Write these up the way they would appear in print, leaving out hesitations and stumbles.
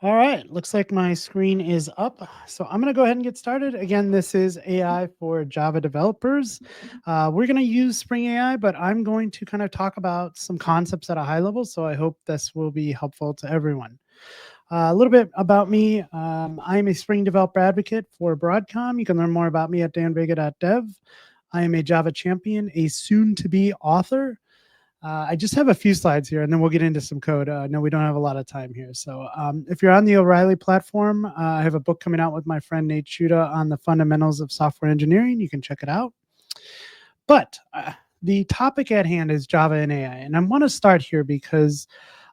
All right, looks like my screen is up. So I'm going to go ahead and get started. Again, this is AI for Java developers. We're going to use Spring AI, but I'm going to kind of talk about some concepts at a high level. So I hope this will be helpful to everyone. A little bit about me. I'm a Spring developer advocate for Broadcom. You can learn more about me at danvega.dev. I am a Java champion, a soon to be author. I just have a few slides here, and then we'll get into some code. No, we don't have a lot of time here. So if you're on the O'Reilly platform, I have a book coming out with my friend Nate Shuda on the fundamentals of software engineering. You can check it out. But the topic at hand is Java and AI. And I want to start here because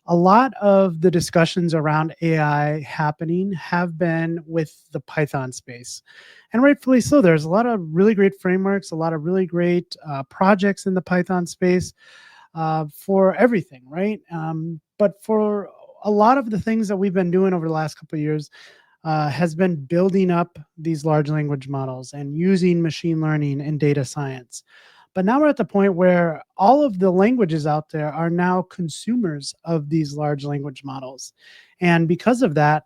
a lot of the discussions around AI happening have been with the Python space. And rightfully so. There's a lot of really great frameworks, a lot of really great projects in the Python space for everything, right? But for a lot of the things that we've been doing over the last couple of years has been building up these large language models and using machine learning and data science. But now we're at the point where all of the languages out there are now consumers of these large language models. And because of that,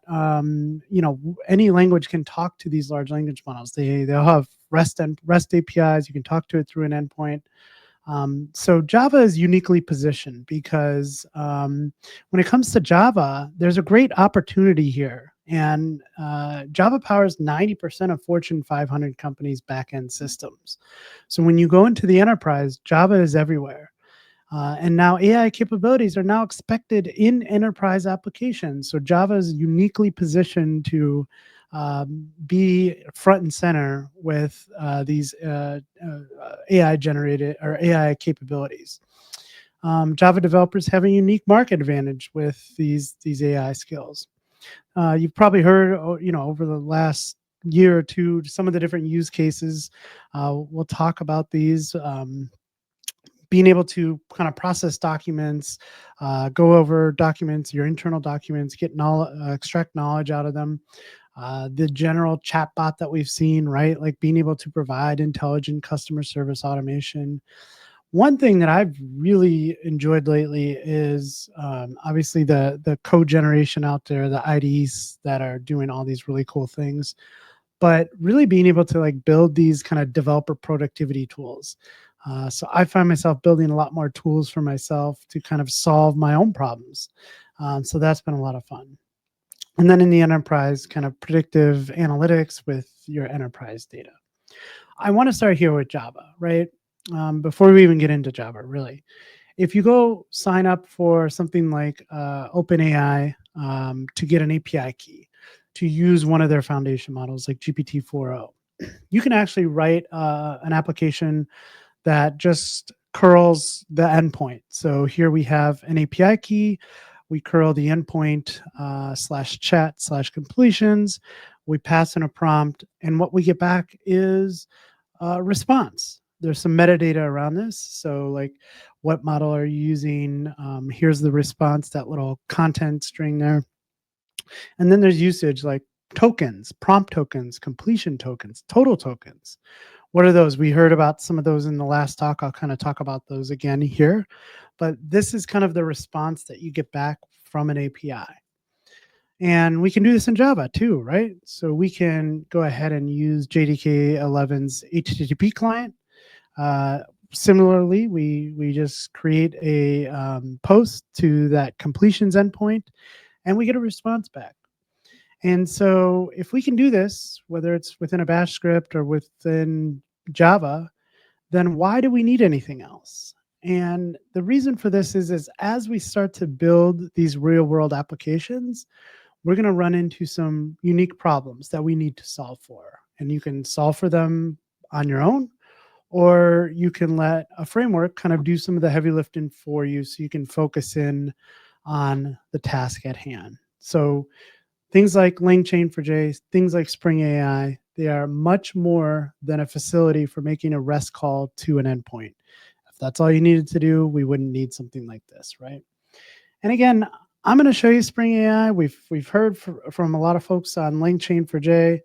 any language can talk to these large language models. They'll have REST APIs. You can talk to it through an endpoint. So Java is uniquely positioned because when it comes to Java, there's a great opportunity here. And Java powers 90% of Fortune 500 companies' backend systems. So when you go into the enterprise, Java is everywhere. And now AI capabilities are now expected in enterprise applications. So Java is uniquely positioned to be front and center with these AI generated or AI capabilities. Java developers have a unique market advantage with these AI skills. You've probably heard, over the last year or two, some of the different use cases. We'll talk about these. Being able to kind of process documents, go over documents, your internal documents, get extract knowledge out of them. The general chatbot that we've seen, right? Like being able to provide intelligent customer service automation. One thing that I've really enjoyed lately is obviously the code generation out there, the IDEs that are doing all these really cool things, but really being able to like build these kind of developer productivity tools. So I find myself building a lot more tools for myself to kind of solve my own problems. So that's been a lot of fun. And then in the enterprise, kind of predictive analytics with your enterprise data. I want to start here with Java, right? Before we even get into Java, really. If you go sign up for something like OpenAI to get an API key, to use one of their foundation models like GPT-4o, you can actually write an application that just curls the endpoint. So here we have an API key. We curl the endpoint /chat/completions. We pass in a prompt, and what we get back is a response. There's some metadata around this. So, like, what model are you using? Here's the response, that little content string there. And then there's usage like tokens, prompt tokens, completion tokens, total tokens. What are those? We heard about some of those in the last talk. I'll kind of talk about those again here. But this is kind of the response that you get back from an API. And we can do this in Java too, right? So we can go ahead and use JDK 11's HTTP client. Similarly, we just create a post to that completions endpoint, and we get a response back. And so if we can do this, whether it's within a bash script or within Java, then why do we need anything else? And the reason for this is as we start to build these real world applications, we're going to run into some unique problems that we need to solve for. And you can solve for them on your own, or you can let a framework kind of do some of the heavy lifting for you so you can focus in on the task at hand. So things like LangChain4j, things like Spring AI, they are much more than a facility for making a REST call to an endpoint. If that's all you needed to do, we wouldn't need something like this, right? And again, I'm going to show you Spring AI. We've heard from a lot of folks on LangChain4j.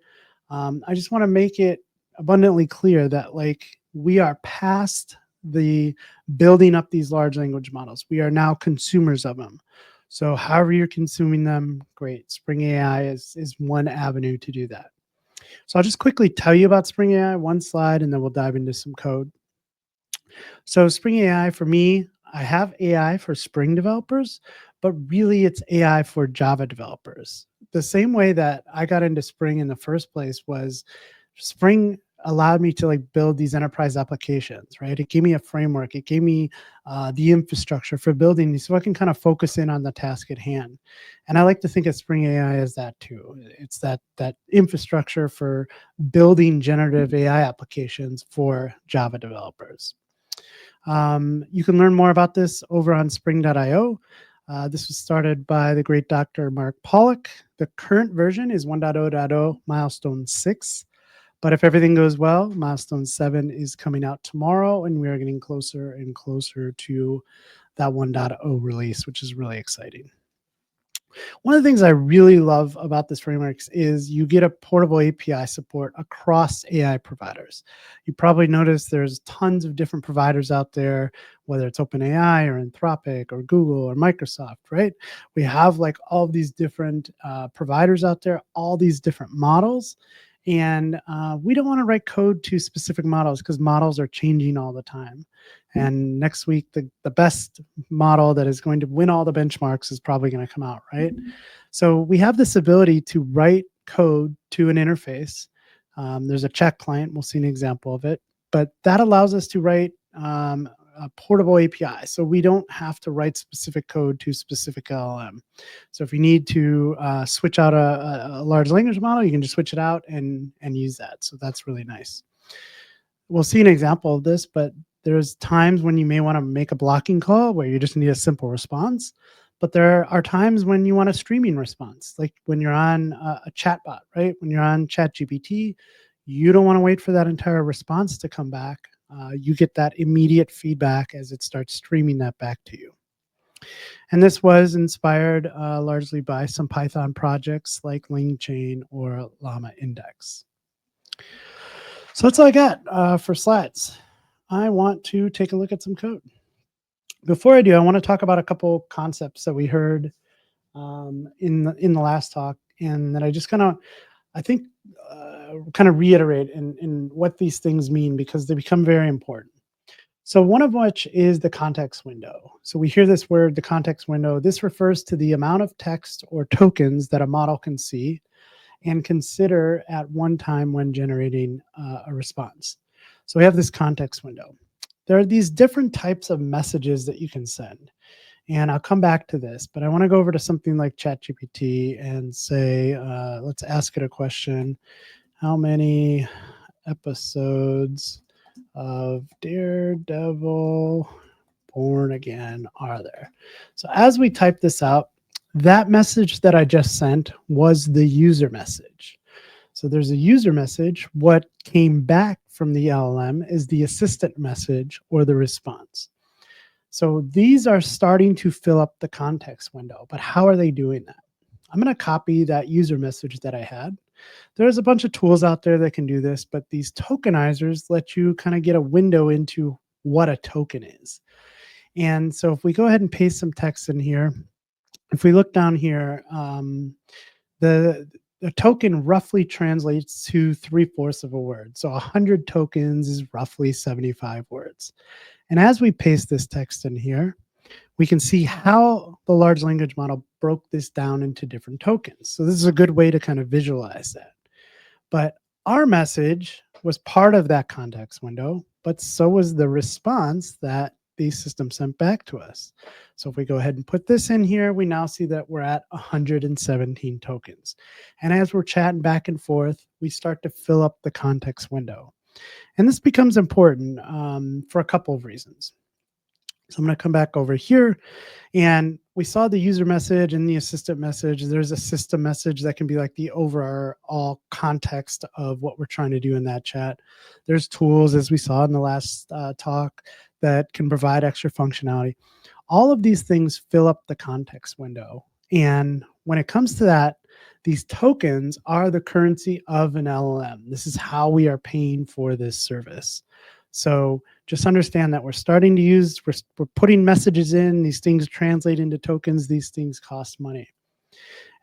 I just want to make it abundantly clear that like we are past the building up these large language models. We are now consumers of them. So however you're consuming them, great. Spring AI is one avenue to do that. So I'll just quickly tell you about Spring AI, one slide, and then we'll dive into some code. So Spring AI for me, I have AI for Spring developers, but really it's AI for Java developers. The same way that I got into Spring in the first place was Spring allowed me to like build these enterprise applications, right? It gave me a framework. It gave me the infrastructure for building these, so I can kind of focus in on the task at hand. And I like to think of Spring AI as that too. It's that infrastructure for building generative AI applications for Java developers. You can learn more about this over on spring.io. This was started by the great Dr. Mark Pollock. The current version is 1.0.0 milestone 6. But if everything goes well, milestone 7 is coming out tomorrow, and we are getting closer and closer to that 1.0 release, which is really exciting. One of the things I really love about this frameworks is you get a portable API support across AI providers. You probably noticed there's tons of different providers out there, whether it's OpenAI or Anthropic or Google or Microsoft, right? We have like all of these different providers out there, all these different models. And we don't want to write code to specific models because models are changing all the time. And next week, the best model that is going to win all the benchmarks is probably going to come out, right? So we have this ability to write code to an interface. There's a chat client. We'll see an example of it. But that allows us to write a portable API. So we don't have to write specific code to specific LLM. So if you need to switch out a large language model, you can just switch it out and use that. So that's really nice. We'll see an example of this, but there's times when you may want to make a blocking call where you just need a simple response. But there are times when you want a streaming response, like when you're on a chatbot, right? When you're on ChatGPT, you don't want to wait for that entire response to come back. You get that immediate feedback as it starts streaming that back to you. And this was inspired largely by some Python projects like LangChain or Llama Index. So that's all I got for slides. I want to take a look at some code. Before I do, I want to talk about a couple concepts that we heard in the last talk, and that I just kind of, I think, kind of reiterate in what these things mean because they become very important. So one of which is the context window. So we hear this word, the context window. This refers to the amount of text or tokens that a model can see and consider at one time when generating a response. So we have this context window. There are these different types of messages that you can send. And I'll come back to this, but I want to go over to something like ChatGPT and say, let's ask it a question. How many episodes of Daredevil Born Again are there? So as we type this out, that message that I just sent was the user message. So there's a user message. What came back from the LLM is the assistant message or the response. So these are starting to fill up the context window, but how are they doing that? I'm going to copy that user message that I had. There's a bunch of tools out there that can do this, but these tokenizers let you kind of get a window into what a token is. And so if we go ahead and paste some text in here, if we look down here, the token roughly translates to 3/4 of a word. So 100 tokens is roughly 75 words. And as we paste this text in here, we can see how the large language model broke this down into different tokens. So this is a good way to kind of visualize that. But our message was part of that context window, but so was the response that the system sent back to us. So if we go ahead and put this in here, we now see that we're at 117 tokens. And as we're chatting back and forth, we start to fill up the context window. And this becomes important for a couple of reasons. So I'm going to come back over here, and we saw the user message and the assistant message. There's a system message that can be like the overall context of what we're trying to do in that chat. There's tools, as we saw in the last talk, that can provide extra functionality. All of these things fill up the context window. And when it comes to that, these tokens are the currency of an LLM. This is how we are paying for this service. So just understand that we're starting to use, we're putting messages in, these things translate into tokens, these things cost money.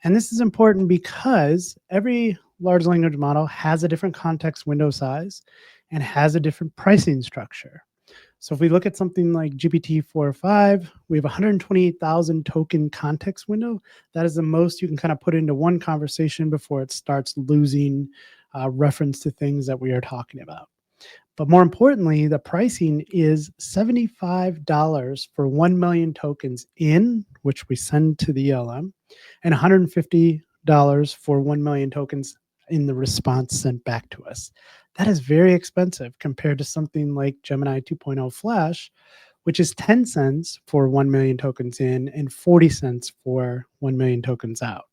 And this is important because every large language model has a different context window size and has a different pricing structure. So if we look at something like GPT-4 or 5, we have 128,000 token context window. That is the most you can kind of put into one conversation before it starts losing reference to things that we are talking about. But more importantly, the pricing is $75 for 1 million tokens in, which we send to the LM, and $150 for 1 million tokens in the response sent back to us. That is very expensive compared to something like Gemini 2.0 Flash, which is 10 cents for 1 million tokens in and 40 cents for 1 million tokens out.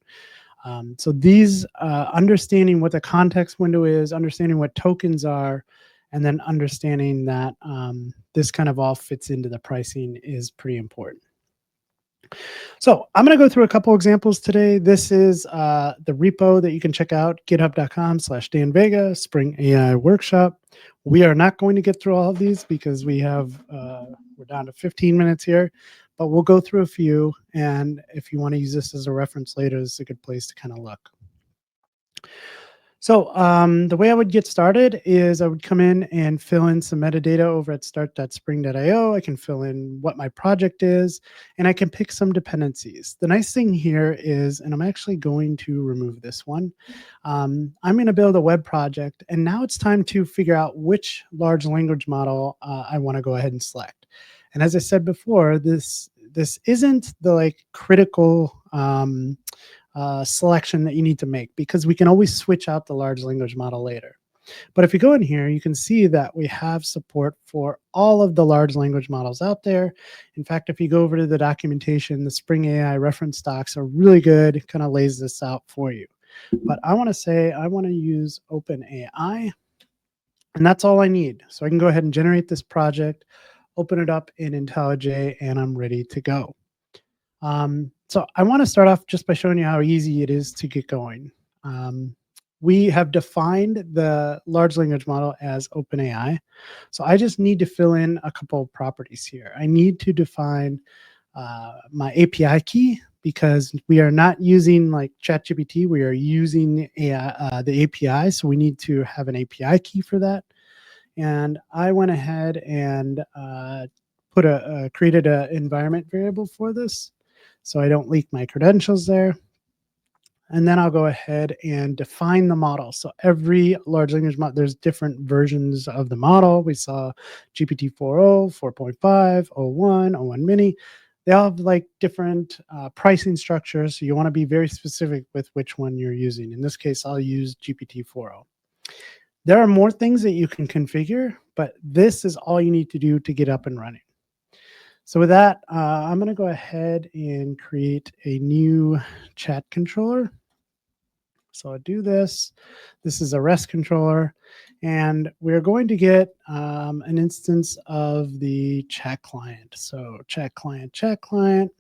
So these understanding what the context window is, understanding what tokens are, and then understanding that this kind of all fits into the pricing is pretty important. So I'm going to go through a couple examples today. This is the repo that you can check out, github.com/Dan Vega, Spring AI Workshop. We are not going to get through all of these because we're down to 15 minutes here, but we'll go through a few. And if you want to use this as a reference later, this is a good place to kind of look. So the way I would get started is I would come in and fill in some metadata over at start.spring.io. I can fill in what my project is, and I can pick some dependencies. The nice thing here is, and I'm actually going to remove this one, I'm going to build a web project, and now it's time to figure out which large language model I want to go ahead and select. And as I said before, this isn't the critical selection that you need to make, because we can always switch out the large language model later. But if you go in here, you can see that we have support for all of the large language models out there. In fact, if you go over to the documentation, the Spring AI reference docs are really good. It kind of lays this out for you. But I want to say I want to use OpenAI, and that's all I need. So I can go ahead and generate this project, open it up in IntelliJ, and I'm ready to go. So I want to start off just by showing you how easy it is to get going. We have defined the large language model as OpenAI. So I just need to fill in a couple of properties here. I need to define my API key, because we are not using like ChatGPT. We are using AI, the API. So we need to have an API key for that. And I went ahead and created an environment variable for this, so I don't leak my credentials there. And then I'll go ahead and define the model. So every large language model, there's different versions of the model. We saw GPT-4o, 4.5, 01, 01 mini. They all have different pricing structures. So you want to be very specific with which one you're using. In this case, I'll use GPT-4o. There are more things that you can configure, but this is all you need to do to get up and running. So with that, I'm going to go ahead and create a new chat controller. So I'll do this. This is a REST controller, and we're going to get an instance of the chat client. So chat client,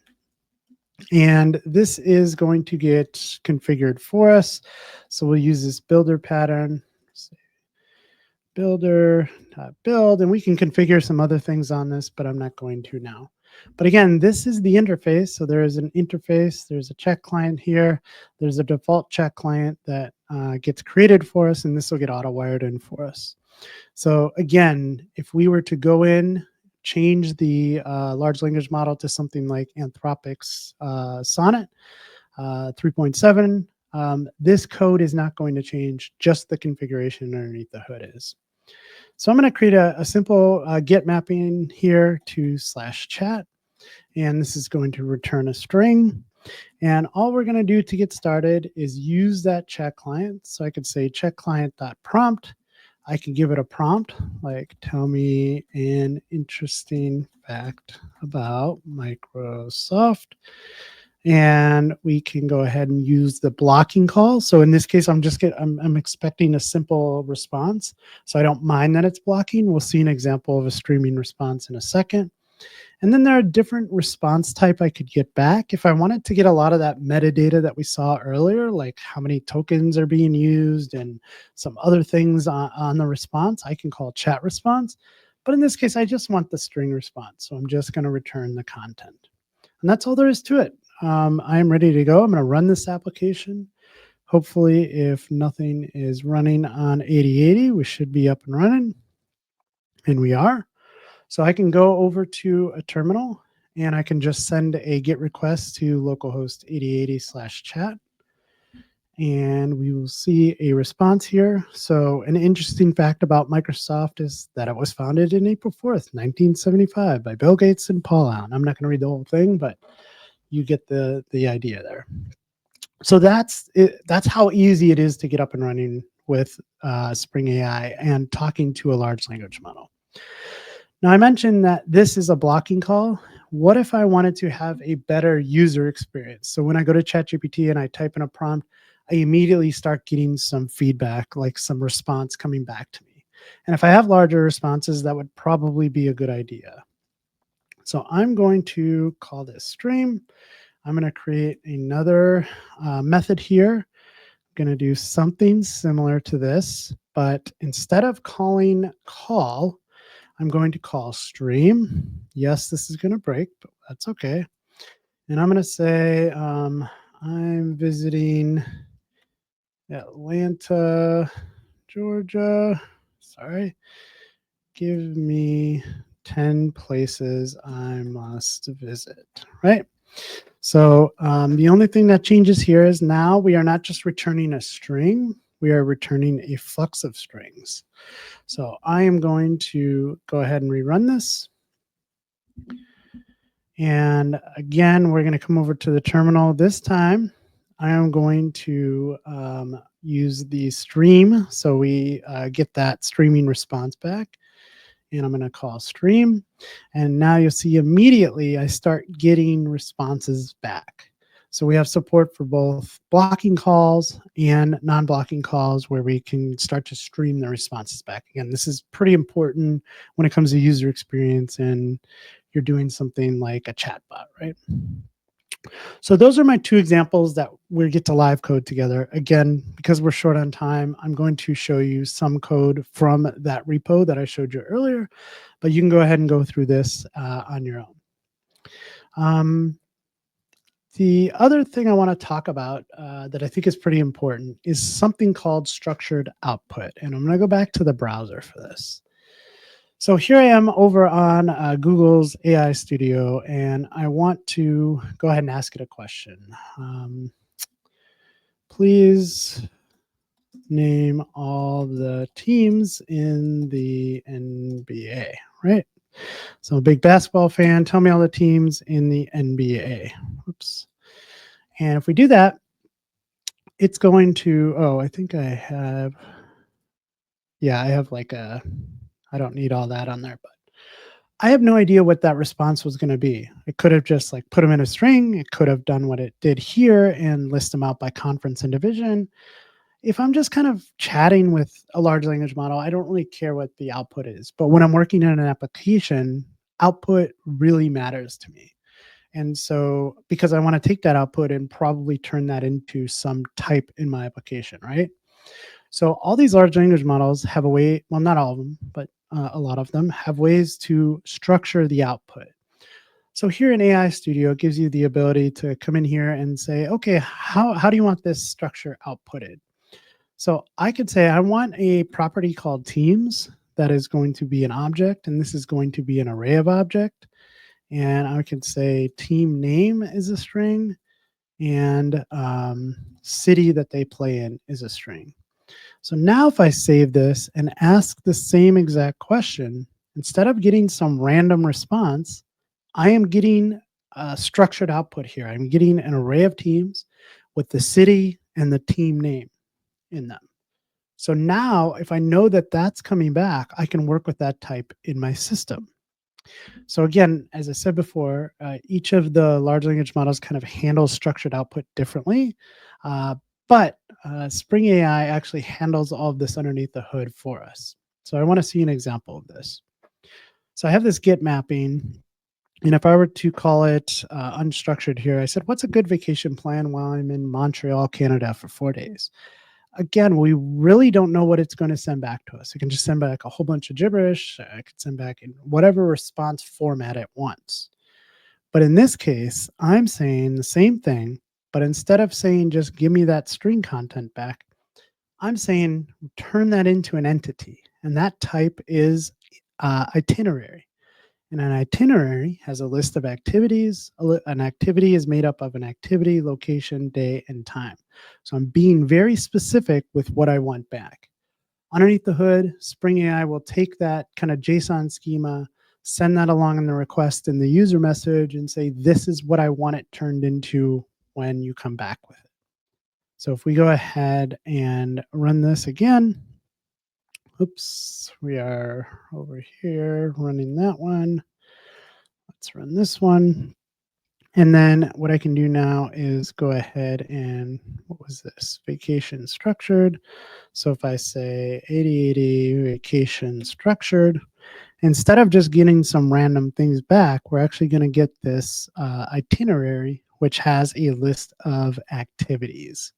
and this is going to get configured for us. So we'll use this builder pattern. Builder.build, and we can configure some other things on this, but I'm not going to now. But again, this is the interface. So there is an interface. There's a chat client here. There's a default chat client that gets created for us, and this will get auto-wired in for us. So again, if we were to go in, change the large language model to something like Anthropic's Sonnet 3.7, this code is not going to change, just the configuration underneath the hood is. So I'm going to create a simple get mapping here to /chat, and this is going to return a string. And all we're going to do to get started is use that chat client. So I could say chat client.prompt. I can give it a prompt like, tell me an interesting fact about Microsoft. And we can go ahead and use the blocking call. So in this case, I'm expecting a simple response, so I don't mind that it's blocking. We'll see an example of a streaming response in a second. And then there are different response type I could get back. If I wanted to get a lot of that metadata that we saw earlier, like how many tokens are being used and some other things on the response, I can call chat response. But in this case, I just want the string response. So I'm just going to return the content. And that's all there is to it. I'm ready to go. I'm going to run this application. Hopefully, if nothing is running on 8080, we should be up and running. And we are. So I can go over to a terminal and I can just send a GET request to localhost 8080/chat. And we will see a response here. So an interesting fact about Microsoft is that it was founded in April 4th, 1975 by Bill Gates and Paul Allen. I'm not going to read the whole thing, but you get the idea there. So that's it. That's how easy it is to get up and running with Spring AI and talking to a large language model. Now, I mentioned that this is a blocking call. What if I wanted to have a better user experience? So when I go to ChatGPT and I type in a prompt, I immediately start getting some feedback, like some response coming back to me. And if I have larger responses, that would probably be a good idea. So I'm going to call this stream. I'm going to create another method here. I'm going to do something similar to this, but instead of calling call, I'm going to call stream. Yes, this is going to break, but that's okay. And I'm going to say, I'm visiting Atlanta, Georgia. Sorry. Give me 10 places I must visit, right? So the only thing that changes here is now we are not just returning a string, we are returning a flux of strings. So I am going to go ahead and rerun this. And again, we're going to come over to the terminal. This time, I am going to use the stream. So we get that streaming response back. And I'm going to call stream. And now you'll see immediately I start getting responses back. So we have support for both blocking calls and non-blocking calls where we can start to stream the responses back. Again, this is pretty important when it comes to user experience and you're doing something like a chatbot, right? So those are my two examples that we get to live code together. Again, because we're short on time, I'm going to show you some code from that repo that I showed you earlier, but you can go ahead and go through this on your own. The other thing I want to talk about that I think is pretty important is something called structured output. And I'm going to go back to the browser for this. So here I am over on Google's AI Studio, and I want to go ahead and ask it a question. Please name all the teams in the NBA, right? So I'm a big basketball fan. Tell me all the teams in the NBA. Oops. And if we do that, it's going to, oh, I think I have, yeah, I have like a, I don't need all that on there, but I have no idea what that response was going to be. It could have just like put them in a string. It could have done what it did here and list them out by conference and division. If I'm just kind of chatting with a large language model, I don't really care what the output is. But when I'm working in an application, output really matters to me. And so because I want to take that output and probably turn that into some type in my application, right? So all these large language models have a way, well, not all of them, but a lot of them have ways to structure the output. So here in AI Studio, it gives you the ability to come in here and say, okay, how do you want this structure outputted? So I could say I want a property called teams that is going to be an object, and this is going to be an array of object. And I could say team name is a string, and city that they play in is a string. So now if I save this and ask the same exact question, instead of getting some random response, I am getting a structured output here. I'm getting an array of teams with the city and the team name in them. So now if I know that that's coming back, I can work with that type in my system. So again, as I said before, each of the large language models kind of handles structured output differently. But Spring AI actually handles all of this underneath the hood for us. So I want to see an example of this. So I have this Git mapping. And if I were to call it unstructured here, I said, what's a good vacation plan while I'm in Montreal, Canada for 4 days? again, we really don't know what it's going to send back to us. It can just send back a whole bunch of gibberish. It could send back in whatever response format it wants. But in this case, I'm saying the same thing, but instead of saying just give me that string content back, I'm saying turn that into an entity. And that type is itinerary. And an itinerary has a list of activities. An activity is made up of an activity, location, day, and time. So I'm being very specific with what I want back. Underneath the hood, Spring AI will take that kind of JSON schema, send that along in the request in the user message, and say, this is what I want it turned into when you come back with it. So if we go ahead and run this again, oops, we are over here running that one. Let's run this one. And then what I can do now is go ahead and, what was this? Vacation structured. So if I say 8080 vacation structured, instead of just getting some random things back, we're actually going to get this itinerary, which has a list of activities.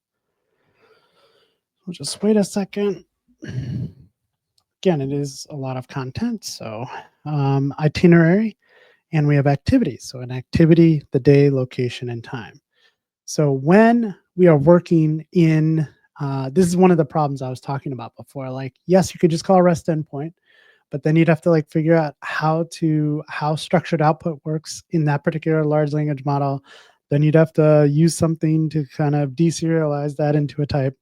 We'll just wait a second. Again, it is a lot of content. So itinerary, and we have activities. So an activity, the day, location, and time. So when we are working in, this is one of the problems I was talking about before. Like, yes, you could just call a REST endpoint, but then you'd have to like figure out how structured output works in that particular large language model. Then you'd have to use something to kind of deserialize that into a type.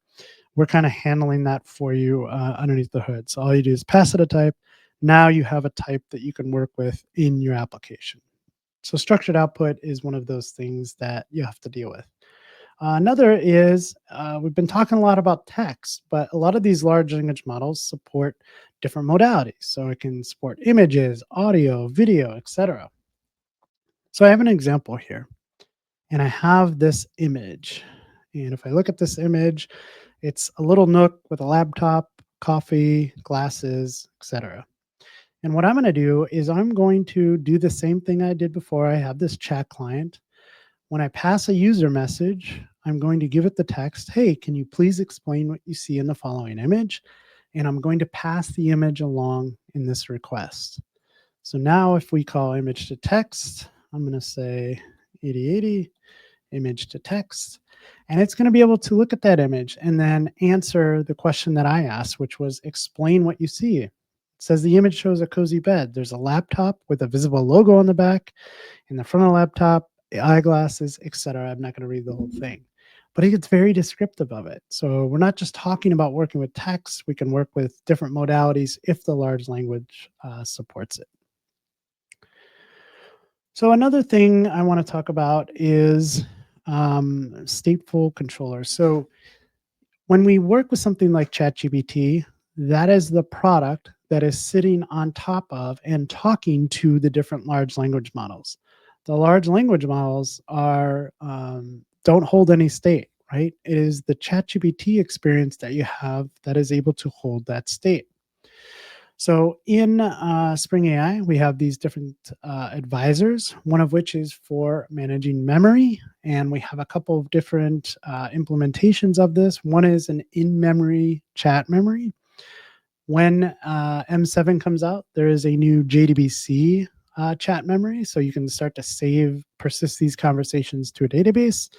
We're kind of handling that for you underneath the hood. So all you do is pass it a type. Now you have a type that you can work with in your application. So structured output is one of those things that you have to deal with. Another is we've been talking a lot about text, but a lot of these large language models support different modalities. So it can support images, audio, video, etc. So I have an example here, and I have this image. And if I look at this image, it's a little nook with a laptop, coffee, glasses, etc. And what I'm going to do is I'm going to do the same thing I did before. I have this chat client. When I pass a user message, I'm going to give it the text, hey, can you please explain what you see in the following image? And I'm going to pass the image along in this request. So now if we call image to text, I'm going to say 8080 image to text, and it's going to be able to look at that image and then answer the question that I asked, which was explain what you see. It says the image shows a cozy bed. There's a laptop with a visible logo on the back. In the front of the laptop, the eyeglasses, etc. I'm not going to read the whole thing, but it gets very descriptive of it. So we're not just talking about working with text. We can work with different modalities if the large language supports it. So another thing I want to talk about is stateful controllers. So when we work with something like ChatGPT, that is the product that is sitting on top of and talking to the different large language models. The large language models are don't hold any state, right? It is the ChatGPT experience that you have that is able to hold that state. So in Spring AI, we have these different advisors, one of which is for managing memory. And we have a couple of different implementations of this. One is an in-memory chat memory. When M7 comes out, there is a new JDBC chat memory. So you can start to persist these conversations to a database.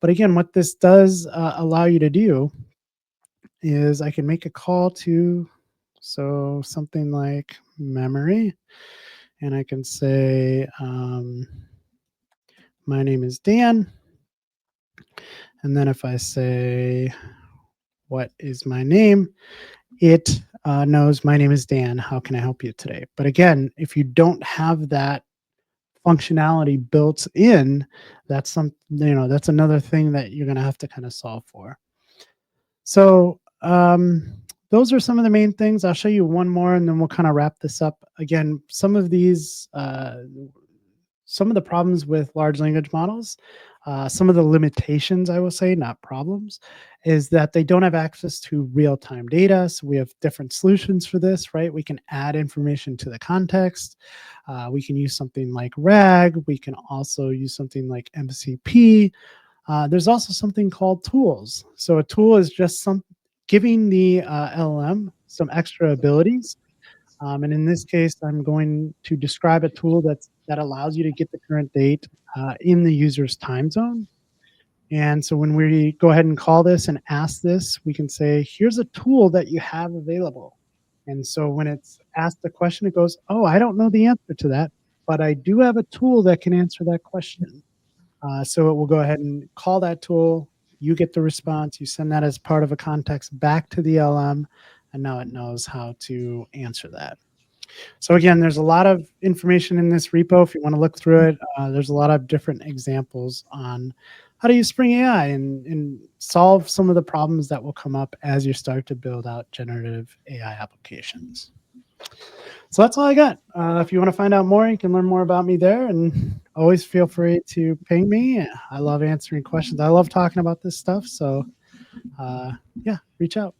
But again, what this does allow you to do is I can make a call to, so something like memory, and I can say, my name is Dan. And then if I say, what is my name? It knows my name is Dan. How can I help you today? But again, if you don't have that functionality built in, that's that's another thing that you're going to have to kind of solve for. So those are some of the main things. I'll show you one more and then we'll kind of wrap this up. Again, some of these, some of the problems with large language models, some of the limitations, I will say, not problems, is that they don't have access to real-time data. So we have different solutions for this, right? We can add information to the context. We can use something like RAG. We can also use something like MCP. There's also something called tools. So a tool is just giving the LLM some extra abilities. And in this case, I'm going to describe a tool that allows you to get the current date in the user's time zone. And so when we go ahead and call this and ask this, we can say, here's a tool that you have available. And so when it's asked the question, it goes, oh, I don't know the answer to that, but I do have a tool that can answer that question. So it will go ahead and call that tool. You get the response. You send that as part of a context back to the LM, and now it knows how to answer that. So again, there's a lot of information in this repo. If you want to look through it, there's a lot of different examples on how to use Spring AI and solve some of the problems that will come up as you start to build out generative AI applications. So that's all I got. If you want to find out more, you can learn more about me there, and always feel free to ping me. I love answering questions. I love talking about this stuff. So yeah, reach out.